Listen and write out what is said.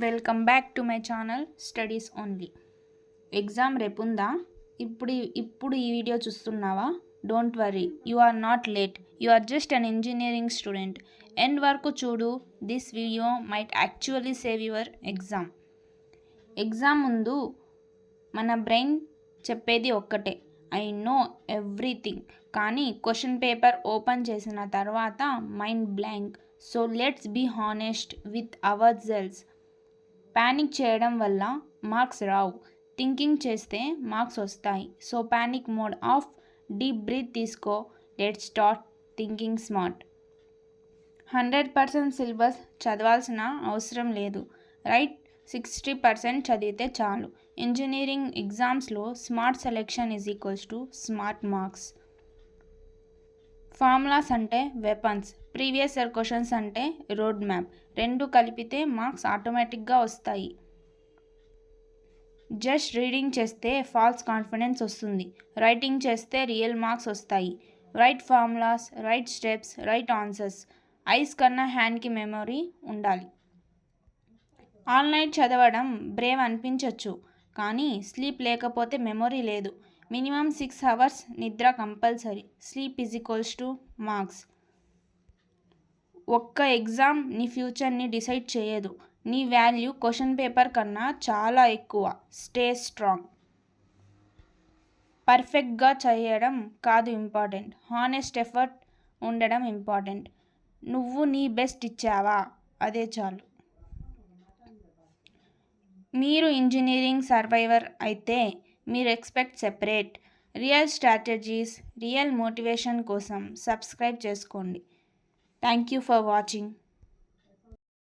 Welcome back to my channel studies only. Exam రేపుందా? ఇప్పుడు ఈ వీడియో చూస్తున్నావా? Don't worry, you are not late. You are just an engineering student. End వరకు చూడు. This video might actually save your exam. Exam ముందు మన brain చెప్పేది ఒక్కటే, ఐ నో ఎవ్రీథింగ్. కానీ క్వశ్చన్ పేపర్ ఓపెన్ చేసిన తర్వాత mind blank. So let's be honest with ourselves. Panic చేయడం వల్ల మార్క్స్ రావు, థింకింగ్ చేస్తే మార్క్స్ వస్తాయి. So panic mode of, deep breath తీసుకో. Let's start thinking smart. 100% syllabus చదవాల్సిన అవసరం లేదు. రైట్, 60% చదివితే చాలు. ఇంజనీరింగ్ ఎగ్జామ్స్లో smart selection is equals to smart marks. Formulas అంటే వెపన్స్, ప్రీవియస్ ఇయర్ క్వశ్చన్స్ అంటే రోడ్ మ్యాప్. రెండు కలిపితే మార్క్స్ ఆటోమేటిక్గా వస్తాయి. జస్ట్ రీడింగ్ చేస్తే ఫాల్స్ కాన్ఫిడెన్స్ వస్తుంది, రైటింగ్ చేస్తే రియల్ మార్క్స్ వస్తాయి. Right formulas, right steps, right answers. Ice కన్నా హ్యాండ్కి మెమొరీ ఉండాలి. ఆల్ నైట్ చదవడం బ్రేవ్ అనిపించవచ్చు, కానీ స్లీప్ లేకపోతే మెమొరీ లేదు. మినిమం 6 hours నిద్ర compulsory. Sleep is equals to marks. ఒక్క ఎగ్జామ్ నీ ఫ్యూచర్ని డిసైడ్ చేయదు. నీ వాల్యూ క్వశ్చన్ పేపర్ కన్నా చాలా ఎక్కువ. Stay strong. పర్ఫెక్ట్గా చేయడం కాదు ఇంపార్టెంట్, హానెస్ట్ ఎఫర్ట్ ఉండడం ఇంపార్టెంట్. నువ్వు నీ బెస్ట్ ఇచ్చావా, అదే చాలు. మీరు ఇంజనీరింగ్ సర్వైవర్ అయితే మీరు expect separate. Real strategies, real motivation కోసం సబ్స్క్రైబ్ చేసుకోండి. Thank you for watching.